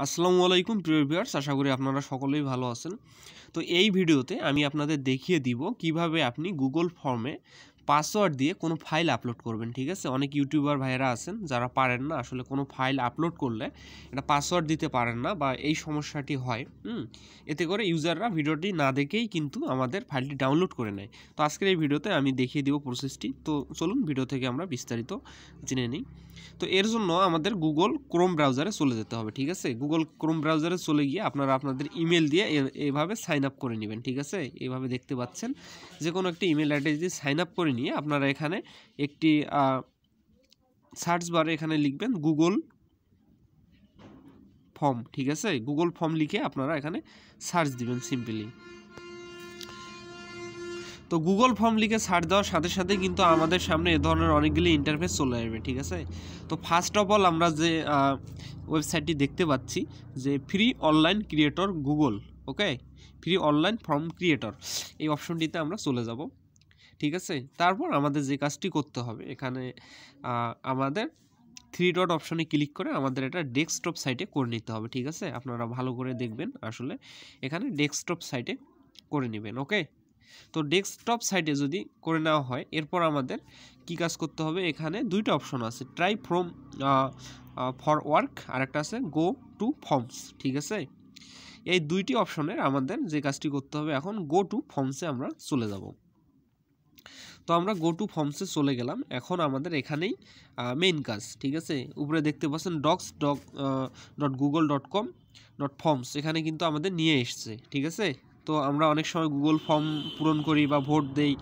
আসসালামু আলাইকুম প্রিয় ভিউয়ার্স, আশা করি আপনারা সকলেই ভালো আছেন। তো এই ভিডিওতে আমি আপনাদের দেখিয়ে দিব কিভাবে আপনি গুগল ফর্মে পাসওয়ার্ড দিয়ে কোনো ফাইল আপলোড করবেন। ঠিক আছে, অনেক ইউটিউবার ভাইরা আছেন যারা পারেন না, আসলে কোনো ফাইল আপলোড করলে এটা পাসওয়ার্ড দিতে পারেন না বা এই সমস্যাটি হয়। এতে করে ইউজাররা ভিডিওটি না দেখেই কিন্তু আমাদের ফাইলটি ডাউনলোড করে নেয়। তো আজকের এই ভিডিওতে আমি দেখিয়ে দিব প্রসেসটি। তো চলুন ভিডিও থেকে আমরা বিস্তারিত জেনে নিই। তো এর জন্য আমাদের গুগল ক্রোম ব্রাউজারে চলে যেতে হবে। ঠিক আছে, গুগল ক্রোম ব্রাউজারে চলে গিয়ে আপনারা আপনাদের ইমেল দিয়ে এভাবে সাইন আপ করে নেবেন। ঠিক আছে, এইভাবে দেখতে পাচ্ছেন যে কোনো একটি ইমেল অ্যাড্রেস দিয়ে সাইন আপ করে নিয়ে আপনারা এখানে একটি সার্চ বারে এখানে লিখবেন গুগল ফর্ম। ঠিক আছে, গুগল ফর্ম লিখে আপনারা এখানে সার্চ দিবেন সিম্পলি। তো গুগল ফর্ম লিখে সার্চ দেওয়ার সাথে সাথে কিন্তু আমাদের সামনে এ ধরনের অনেকগুলি ইন্টারফেস চলে আসবে। ঠিক আছে, তো ফার্স্ট অফ অল আমরা যে ওয়েবসাইটটি দেখতে পাচ্ছি যে ফ্রি অনলাইন ক্রিয়েটর গুগল, ওকে, ফ্রি অনলাইন ফর্ম ক্রিয়েটর, এই অপশনটিতে আমরা চলে যাব। ঠিক আছে, তারপর আমাদের যে কাজটি করতে হবে এখানে আমাদের থ্রি ডট অপশনে ক্লিক করে আমাদের এটা ডেস্কটপ সাইটে করে নিতে হবে। ঠিক আছে, আপনারা ভালো করে দেখবেন, আসলে এখানে ডেস্কটপ সাইটে করে নেবেন। ওকে, তো ডেস্কটপ সাইটে যদি করে নেওয়া হয় এরপর আমাদের কি কাজ করতে হবে, এখানে দুইটা অপশন আছে, ট্রাই ফ্রম ফর ওয়ার্ক আর একটা আছে গো টু ফর্মস। ঠিক আছে, এই দুইটি অপশনের আমাদের যে কাজটি করতে হবে এখন গো টু ফর্মসে আমরা চলে যাব। তো আমরা গো টু ফর্মসে চলে গেলাম। এখন আমাদের এখানেই মেইন কাজ। ঠিক আছে, উপরে দেখতে পাচ্ছেন docs.google.com.forms, এখানে কিন্তু আমাদের নিয়ে এসছে। ঠিক আছে, তো আমরা অনেক সময় গুগল ফর্ম পূরণ করি বা ভোট দেই,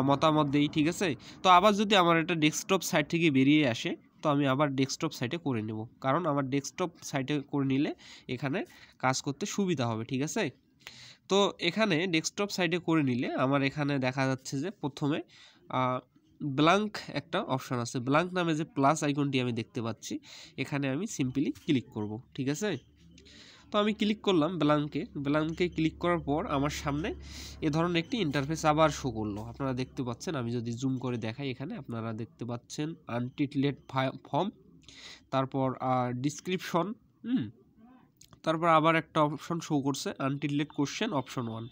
মতামত দেই। ঠিক আছে, তো আবার যদি আমার এটা ডেস্কটপ সাইট থেকে বেরিয়ে আসে তো আমি আবার ডেস্কটপ সাইটে করে নেব, কারণ আমার ডেস্কটপ সাইটে করে নিলে এখানে কাজ করতে সুবিধা হবে। ঠিক আছে, তো এখানে ডেস্কটপ সাইটে করে নিলে আমার এখানে দেখা যাচ্ছে যে প্রথমে ব্ল্যাঙ্ক একটা অপশান আছে, ব্ল্যাঙ্ক নামে যে প্লাস আইকনটি আমি দেখতে পাচ্ছি, এখানে আমি সিম্পলি ক্লিক করব। ঠিক আছে, তো আমি ক্লিক করলাম ব্ল্যাঙ্কে ক্লিক করার পর আমার সামনে এ ধরনের একটি ইন্টারফেস আবার শো করলো। আপনারা দেখতে পাচ্ছেন, আমি যদি জুম করে দেখাই এখানে আপনারা দেখতে পাচ্ছেন আনটিটলেড ফর্ম, তারপর ডিসক্রিপশন, তারপর আবার একটা অপশন শো করছে আনটিটলেড কোশ্চেন অপশন 1।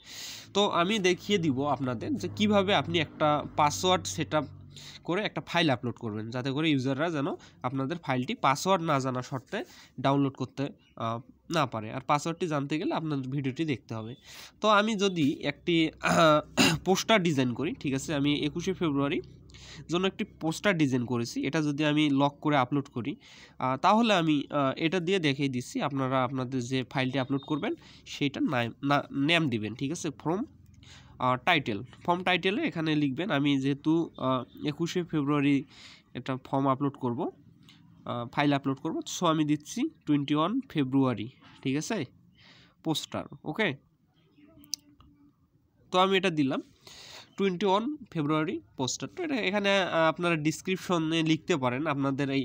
তো আমি দেখিয়ে দিব আপনাদের যে কিভাবে আপনি একটা পাসওয়ার্ড সেটআপ করে একটা ফাইল আপলোড করবেন, যাতে করে ইউজাররা যেন আপনাদের ফাইলটি পাসওয়ার্ড না জানা শর্তে ডাউনলোড করতে না পারে। আর পাসওয়ার্ডটি জানতে গেলে আপনাদের ভিডিওটি দেখতে হবে। তো আমি যদি একটি পোস্টার ডিজাইন করি, ঠিক আছে, আমি 21শে ফেব্রুয়ারি জন্য একটি পোস্টার ডিজাইন করেছি, এটা যদি আমি লক করে আপলোড করি তাহলে আমি এটা দিয়ে দেখিয়ে দিচ্ছি। আপনারা আপনাদের যে ফাইলটি আপলোড করবেন সেইটার নেম দিবেন। ঠিক আছে, ফর্ম টাইটেলে এখানে লিখবেন, আমি যেহেতু 21শে ফেব্রুয়ারি একটা ফর্ম আপলোড করব, ফাইল আপলোড করব, সো আমি দিচ্ছি 21 ফেব্রুয়ারি। ঠিক আছে, পোস্টার। ওকে, তো আমি এটা দিলাম 21 ফেব্রুয়ারি পোস্টার। তো এটা এখানে আপনারা ডিসক্রিপশনে লিখতে পারেন, আপনাদের এই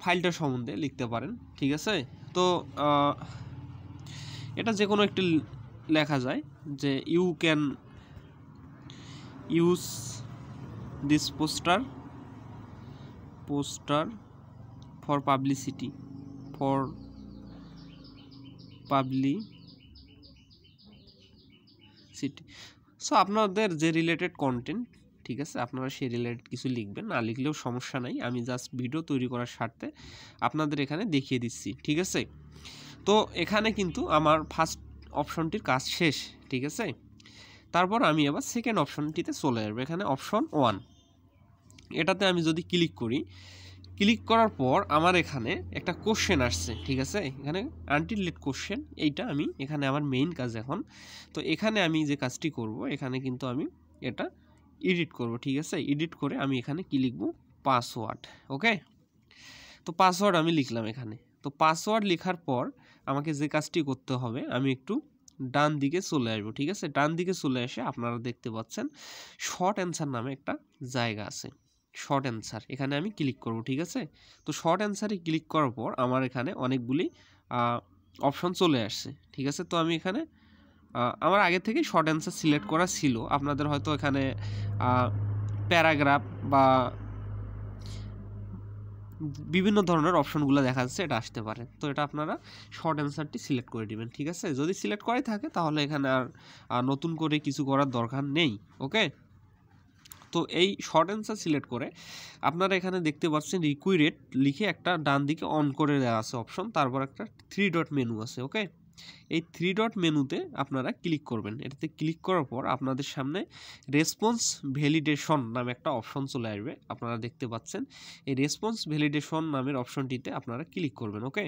ফাইলটা সম্বন্ধে লিখতে পারেন। ঠিক আছে, তো এটা যে কোনো একটি লেখা যায় যে you can use this poster for publicity so আপনাদের যে রিলেটেড কন্টেন্ট, ঠিক আছে, আপনারা সেই রিলেটেড কিছু লিখবেন, না লিখলেও সমস্যা নাই, আমি জাস্ট ভিডিও তৈরি করার স্বার্থে আপনাদের এখানে দেখিয়ে দিচ্ছি। ঠিক আছে, তো এখানে কিন্তু আমার ফার্স্ট অপশনটির কাজ শেষ। ঠিক আছে, তারপর আমি আবার সেকেন্ড অপশনটিতে চলে আসবো, এখানে অপশন 1, এটাতে আমি যদি ক্লিক করি, ক্লিক করার পর আমার এখানে একটা কোশ্চেন আসছে। ঠিক আছে, এখানে আনটিটলেড কোশ্চেন, এইটা আমি এখানে আমার মেইন কাজ এখন। তো এখানে আমি যে কাজটি করব, এখানে কিন্তু আমি এটা এডিট করব। ঠিক আছে, এডিট করে আমি এখানে কি লিখব, পাসওয়ার্ড। ওকে, তো পাসওয়ার্ড আমি লিখলাম এখানে। তো পাসওয়ার্ড লেখার পর আমাকে যে কাজটি করতে হবে, আমি একটু ডান দিকে চলে আসবো। ঠিক আছে, ডান দিকে চলে এসে আপনারা দেখতে পাচ্ছেন শর্ট অ্যান্সার নামে একটা জায়গা আছে, শর্ট অ্যান্সার, এখানে আমি ক্লিক করব। ঠিক আছে, তো শর্ট অ্যান্সারে ক্লিক করার পর আমার এখানে অনেকগুলি অপশন চলে আসছে। ঠিক আছে, তো আমি এখানে আমার আগে থেকেই শর্ট অ্যান্সার সিলেক্ট করা ছিল, আপনাদের হয়তো এখানে প্যারাগ্রাফ বা বিভিন্ন ধরনের অপশনগুলো দেখা যাচ্ছে, এটা আসতে পারে। তো এটা আপনারা শর্ট অ্যান্সারটি সিলেক্ট করে দিবেন, ঠিক আছে। যদি সিলেক্ট করে থাকে তাহলে এখানে আর নতুন করে কিছু করার দরকার নেই, ওকে। তো এই শর্ট অ্যান্সার সিলেক্ট করে আপনারা এখানে দেখতে পাচ্ছেন রিকুইরেট লিখে একটা ডান দিকে অন করে দেওয়া আছে অপশন, তারপর একটা 3 ডট মেনু আছে, ওকে। এই 3 ডট মেনুতে আপনারা ক্লিক করবেন। এটাতে ক্লিক করার পর আপনাদের সামনে রেসপন্স ভ্যালিডেশন নামে একটা অপশন চলে আসবে, আপনারা দেখতে পাচ্ছেন। এই রেসপন্স ভ্যালিডেশন নামের অপশনটিতে আপনারা ক্লিক করবেন, ওকে।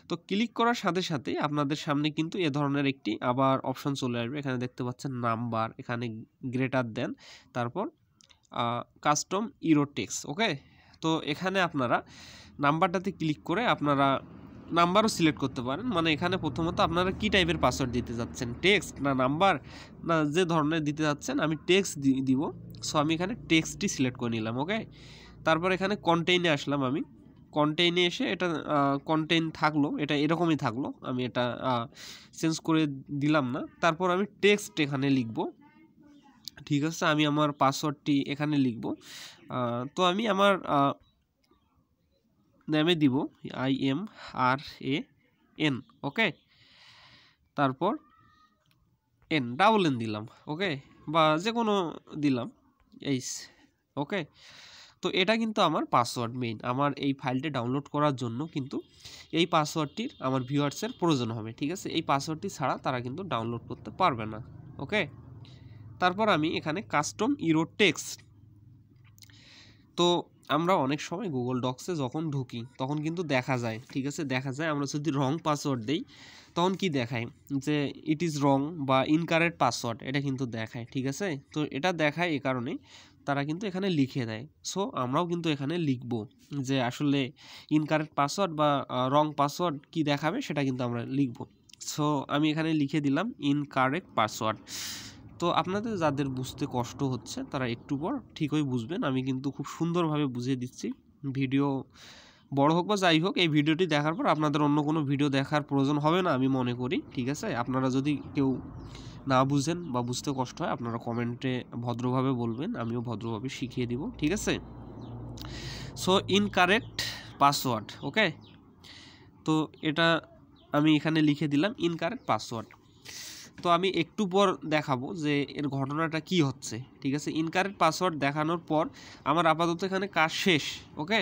তো ক্লিক করার সাথে সাথে আপনাদের সামনে কিন্তু এ ধরনের একটি আবার অপশন চলে আসবে। এখানে দেখতে পাচ্ছেন নাম্বার, এখানে গ্রেটার দেন, তারপর কাস্টম ইরো টেক্সট, ওকে। তো এখানে আপনারা নাম্বারটাতে ক্লিক করে আপনারা নাম্বারও সিলেক্ট করতে পারেন। মানে এখানে প্রথমত আপনারা কি টাইপের পাসওয়ার্ড দিতে যাচ্ছেন, টেক্সট না নাম্বার না যে ধরনের দিতে যাচ্ছেন, আমি টেক্সট দিব। সো আমি এখানে টেক্সটই সিলেক্ট করে নিলাম, ওকে। তারপর এখানে কন্টেইনে আসলাম, আমি কন্টেইনে এসে এটা কন্টেইন থাকলো, এটা এরকমই থাকলো, আমি এটা চেঞ্জ করে দিলাম না। তারপর আমি টেক্সট এখানে লিখব, ঠিক আছে। আমি আমার পাসওয়ার্ডটি এখানে লিখব। তো আমি আমার নামে দিব IMRAN, ওকে। তারপর ডাবল এন দিলাম, ওকে, বা যে কোনো দিলাম এইস, ওকে। তো এটা কিন্তু আমার পাসওয়ার্ড মেইন, আমার এই ফাইলটি ডাউনলোড করার জন্য কিন্তু এই পাসওয়ার্ডটির আমার ভিউয়ার্সের প্রয়োজন হবে, ঠিক আছে। এই পাসওয়ার্ডটি ছাড়া তারা কিন্তু ডাউনলোড করতে পারবে না, ওকে। তারপর আমি এখানে কাস্টম ইরো টেক্সট, তো আমরা অনেক সময় গুগল ডক্সে যখন ঢুকি তখন কিন্তু দেখা যায়, ঠিক আছে, দেখা যায় আমরা যদি রং পাসওয়ার্ড দেই তখন কি দেখায় যে ইট ইজ রং বা ইনকারেক্ট পাসওয়ার্ড, এটা কিন্তু দেখায়, ঠিক আছে। তো এটা দেখায় এই কারণে তারা কিন্তু এখানে লিখে দেয়। সো আমরাও কিন্তু এখানে লিখব যে আসলে ইনকারেক্ট পাসওয়ার্ড বা রং পাসওয়ার্ড কি দেখাবে সেটা কিন্তু আমরা লিখব। সো আমি এখানে লিখে দিলাম ইনকারেক্ট পাসওয়ার্ড। তো আপনাদের যাদের বুঝতে কষ্ট হচ্ছে তারা একটু পর ঠিকই বুঝবেন, আমি কিন্তু খুব সুন্দরভাবে বুঝিয়ে দিচ্ছি। ভিডিও বড় হোক বা যাই হোক, এই ভিডিওটি দেখার পর আপনাদের অন্য কোনো ভিডিও দেখার প্রয়োজন হবে না আমি মনে করি, ঠিক আছে। আপনারা যদি কেউ না বুঝেন বা বুঝতে কষ্ট হয় আপনারা কমেন্টে ভদ্রভাবে বলবেন, আমিও ভদ্রভাবে শিখিয়ে দিব, ঠিক আছে। সো ইনকারেক্ট পাসওয়ার্ড, ওকে। তো এটা আমি এখানে লিখে দিলাম ইনকারেক্ট পাসওয়ার্ড। তো আমি একটু পর দেখাবো যে এর ঘটনাটা কি হচ্ছে, ঠিক আছে। ইনকারেক্ট পাসওয়ার্ড দেখানোর পর আমার আপাতত এখানে কাজ শেষ, ওকে।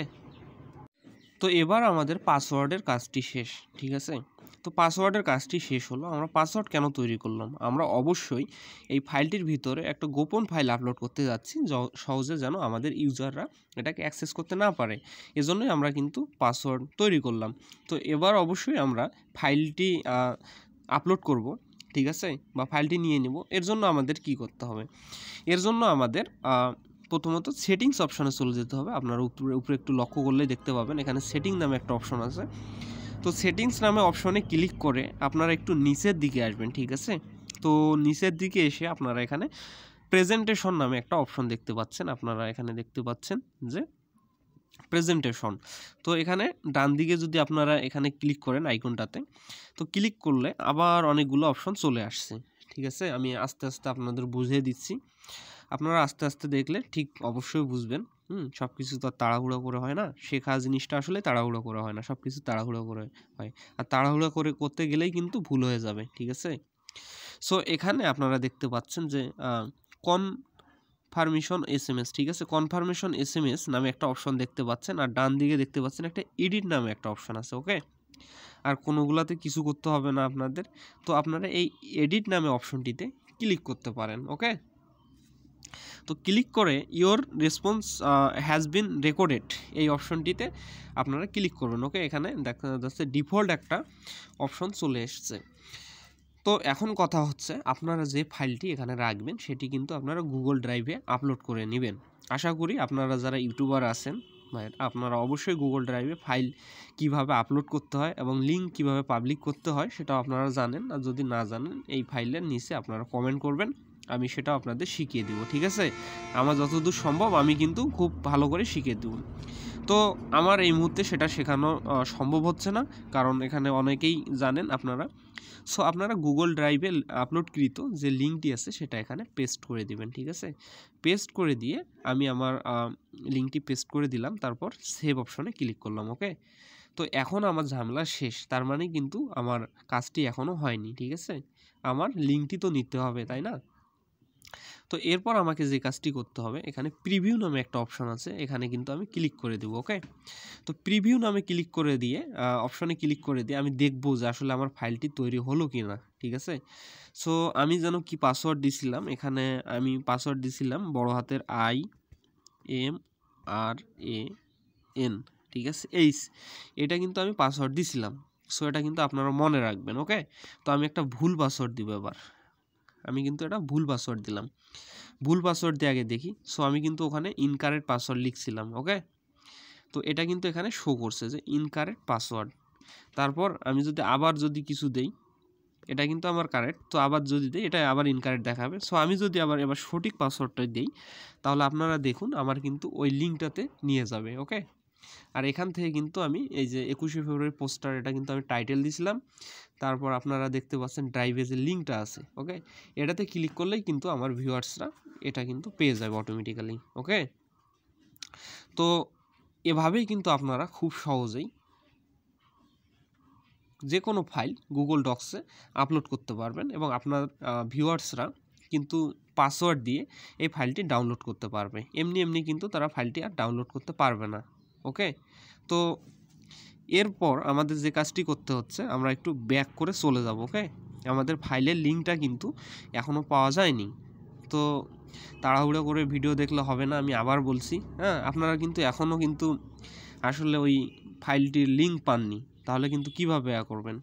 তো এবার আমাদের পাসওয়ার্ডের কাজটি শেষ, ঠিক আছে। তো পাসওয়ার্ডের কাজটি শেষ হলো। আমরা পাসওয়ার্ড কেন তৈরি করলাম, আমরা অবশ্যই এই ফাইলটির ভিতরে একটা গোপন ফাইল আপলোড করতে যাচ্ছি, সহজে যেন আমাদের ইউজাররা এটাকে অ্যাক্সেস করতে না পারে, এজন্যই আমরা কিন্তু পাসওয়ার্ড তৈরি করলাম। তো এবার অবশ্যই আমরা ফাইলটি আপলোড করব, ঠিক আছে, বা ফাইলটি নিয়ে নেব। এর জন্য আমাদের কি করতে হবে, এর জন্য আমাদের প্রথমত সেটিংস অপশনে চলে যেতে হবে। আপনারা উপরে একটু লক্ষ্য করলেই দেখতে পাবেন এখানে সেটিং নামে একটা অপশন আছে। তো সেটিংস নামে অপশনে ক্লিক করে আপনারা একটু নিচের দিকে আসবেন, ঠিক আছে। তো নিচের দিকে এসে আপনারা এখানে প্রেজেন্টেশন নামে একটা অপশন দেখতে পাচ্ছেন, আপনারা এখানে দেখতে পাচ্ছেন যে প্রেজেন্টেশন। তো এখানে ডান দিকে যদি আপনারা এখানে ক্লিক করেন আইকনটাতে, তো ক্লিক করলে আবার অনেকগুলো অপশন চলে আসছে, ঠিক আছে। আমি আস্তে আস্তে আপনাদের বুঝিয়ে দিচ্ছি, আপনারা আস্তে আস্তে দেখলে ঠিক অবশ্যই বুঝবেন। সব কিছু তো তাড়াহুড়ো করে হয় না, শেখা জিনিসটা আসলে তাড়াহুড়ো করে হয় না, সব কিছু তাড়াহুড়ো করে হয়, আর তাড়াহুড়ো করে করতে গেলেই কিন্তু ভুল হয়ে যাবে, ঠিক আছে। সো এখানে আপনারা দেখতে পাচ্ছেন যে কনফার্মেশন SMS, ঠিক আছে, কনফার্মেশন SMS নামে একটা অপশন দেখতে পাচ্ছেন, আর ডান দিকে দেখতে পাচ্ছেন একটা এডিট নামে একটা অপশন আছে, ওকে। আর কোনোগুলাতে কিছু করতে হবে না আপনাদের। তো আপনারা এই এডিট নামে অপশনটিতে ক্লিক করতে পারেন, ওকে। তো ক্লিক করে your response has been recorded এই অপশনটিতে আপনারা ক্লিক করবেন, ওকে। এখানে দেখা যাচ্ছে ডিফল্ট একটা অপশন চলে এসছে। তো এখন কথা হচ্ছে আপনারা যে ফাইলটি এখানে রাখবেন সেটি কিন্তু আপনারা গুগল ড্রাইভে আপলোড করে নেবেন। আশা করি আপনারা যারা ইউটিউবার আছেন আপনারা অবশ্যই গুগল ড্রাইভে ফাইল কিভাবে আপলোড করতে হয় এবং লিঙ্ক কিভাবে পাবলিক করতে হয় সেটাও আপনারা জানেন। আর যদি না জানেন এই ফাইলের নিচে আপনারা কমেন্ট করবেন, আমি সেটাও আপনাদের শিখিয়ে দেবো, ঠিক আছে। আমার যতদূর সম্ভব আমি কিন্তু খুব ভালো করে শিখিয়ে দেবো। তো আমার এই মুহূর্তে সেটা শেখানো সম্ভব হচ্ছে না, কারণ এখানে অনেকেই জানেন আপনারা। সো আপনারা গুগল ড্রাইভে আপলোডকৃত যে লিঙ্কটি আছে সেটা এখানে পেস্ট করে দিবেন, ঠিক আছে। পেস্ট করে দিয়ে আমি আমার লিঙ্কটি পেস্ট করে দিলাম, তারপর সেভ অপশনে ক্লিক করলাম। ওকে, তো এখন আমার ঝামেলা শেষ, তার মানে কিন্তু আমার কাজটি এখনও হয়নি, ঠিক আছে। আমার লিঙ্কটি তো নিতে হবে, তাই না? তো এরপর আমাকে যে কাজটি করতে হবে, এখানে প্রিভিউ নামে একটা অপশন আছে, এখানে কিন্তু আমি ক্লিক করে দেবো। ওকে, তো প্রিভিউ নামে ক্লিক করে দিয়ে অপশনে ক্লিক করে দিয়ে আমি দেখবো যে আসলে আমার ফাইলটি তৈরি হলো কি না, ঠিক আছে। সো আমি যেন কি পাসওয়ার্ড দিছিলাম, এখানে আমি পাসওয়ার্ড দিছিলাম বড় হাতের IMRAN, ঠিক আছে, এটা কিন্তু আমি পাসওয়ার্ড দিছিলাম। সো এটা কিন্তু আপনারা মনে রাখবেন। ওকে, তো আমি একটা ভুল পাসওয়ার্ড দিব এবার। আমি কিন্তু এটা ভুল পাসওয়ার্ড দিলাম। ভুল পাসওয়ার্ড দিয়ে আগে দেখি। সো আমি কিন্তু ওখানে ইনকারেক্ট পাসওয়ার্ড লিখছিলাম। ওকে, তো এটা কিন্তু এখানে শো করছে যে ইনকারেক্ট পাসওয়ার্ড। তারপর আমি যদি কিছু দেই, এটা কিন্তু আমার কারেক্ট। তো আবার যদি দেই, এটা আবার ইনকারেক্ট দেখাবে। সো আমি যদি এবার সঠিক পাসওয়ার্ডটা দেই, তাহলে আপনারা দেখুন আমার কিন্তু ওই লিঙ্কটাতে নিয়ে যাবে। ওকে, আর এখান থেকে কিন্তু আমি এই যে 21শে ফেব্রুয়ারি পোস্টার, এটা কিন্তু আমি টাইটেল দিয়েছিলাম। তারপর আপনারা দেখতে পাচ্ছেন ড্রাইভে যে লিঙ্কটা আছে, ওকে, এটাতে ক্লিক করলেই কিন্তু আমার ভিউয়ার্সরা এটা কিন্তু পেয়ে যাবে অটোমেটিক্যালি। ওকে, তো এভাবেই কিন্তু আপনারা খুব সহজেই যে কোনো ফাইল গুগল ডক্সে আপলোড করতে পারবেন, এবং আপনার ভিউয়ার্সরা কিন্তু পাসওয়ার্ড দিয়ে এই ফাইলটি ডাউনলোড করতে পারবে। এমনি কিন্তু তারা ফাইলটি আর ডাউনলোড করতে পারবে না। ওকে, তো এরপর আমাদের যে কাজটি করতে হচ্ছে, আমরা একটু ব্যাক করে চলে যাব। ওকে, আমাদের ফাইলের লিঙ্কটা কিন্তু এখনও পাওয়া যায়নি। তো তাড়াহুড়ো করে ভিডিও দেখলে হবে না, আমি আবার বলছি। হ্যাঁ, আপনারা কিন্তু এখনও কিন্তু আসলে ওই ফাইলটির লিঙ্ক পাননি, তাহলে কিন্তু কীভাবে করবেন।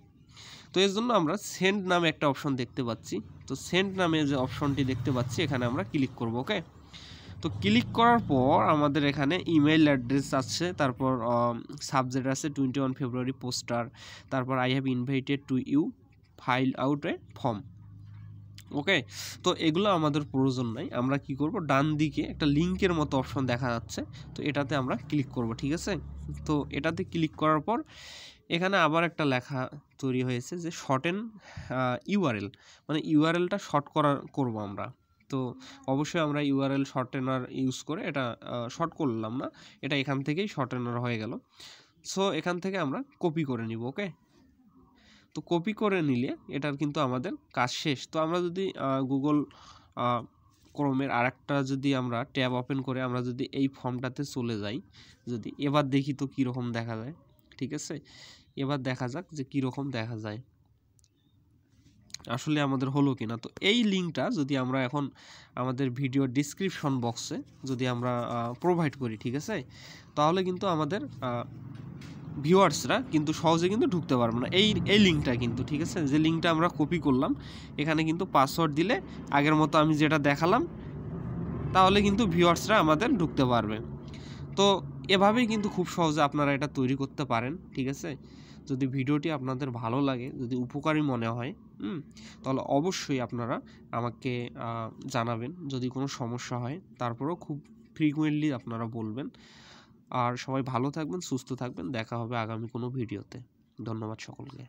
তো এর জন্য আমরা সেন্ড নামে একটা অপশন দেখতে পাচ্ছি। তো সেন্ড নামে যে অপশনটি দেখতে পাচ্ছি, এখানে আমরা ক্লিক করব। ওকে, তো ক্লিক করার পর আমাদের এখানে ইমেইল অ্যাড্রেস আছে, তারপর সাবজেক্ট আছে 21 ফেব্রুয়ারি পোস্টার, তারপর I have invited to you file out a form. Okay, তো এগুলো আমাদের প্রয়োজন নাই। আমরা কি করব, ডান দিকে একটা লিঙ্কের মতো অপশন দেখা যাচ্ছে, তো এটাতে আমরা ক্লিক করব, ঠিক আছে। তো এটাতে ক্লিক করার পর এখানে আবার একটা লেখা তৈরি হয়েছে যে শর্টেন ইউআরএল, মানে ইউআরএলটা শর্ট করব আমরা। তো অবশ্যই আমরা ইউআরএল শর্টেনার ইউজ করে এটা শর্ট করলাম না, এটা এখান থেকেই শর্টেনার হয়ে গেল। সো এখান থেকে আমরা কপি করে নিব। ওকে, তো কপি করে নিলে এটার কিন্তু আমাদের কাজ শেষ। তো আমরা যদি গুগল ক্রোমের আরেকটা যদি আমরা ট্যাব ওপেন করে আমরা যদি এই ফর্মটাতে চলে যাই, যদি এবার দেখি তো কীরকম দেখা যায়, ঠিক আছে। এবার দেখা যাক যে কীরকম দেখা যায়, আসলে আমাদের হলো কিনা। তো এই লিঙ্কটা যদি আমরা এখন আমাদের ভিডিও ডিসক্রিপশন বক্সে যদি আমরা প্রোভাইড করি, ঠিক আছে, তাহলে কিন্তু আমাদের ভিউয়ার্সরা কিন্তু সহজে কিন্তু ঢুকতে পারবে না এই লিঙ্কটা কিন্তু, ঠিক আছে। যে লিঙ্কটা আমরা কপি করলাম, এখানে কিন্তু পাসওয়ার্ড দিলে আগের মতো আমি যেটা দেখালাম, তাহলে কিন্তু ভিউয়ার্সরা আমাদের ঢুকতে পারবে। তো এভাবেই কিন্তু খুব সহজে আপনারা এটা তৈরি করতে পারেন, ঠিক আছে। যদি ভিডিওটি আপনাদের ভালো লাগে, যদি উপকারী মনে হয়, তাহলে অবশ্যই আপনারা আমাকে জানাবেন যদি কোনো সমস্যা হয়। তারপরেও খুব ফ্রিকুয়েন্টলি আপনারা বলবেন। আর সবাই ভালো থাকবেন, সুস্থ থাকবেন, দেখা হবে আগামী কোনো ভিডিওতে। ধন্যবাদ সকলকে।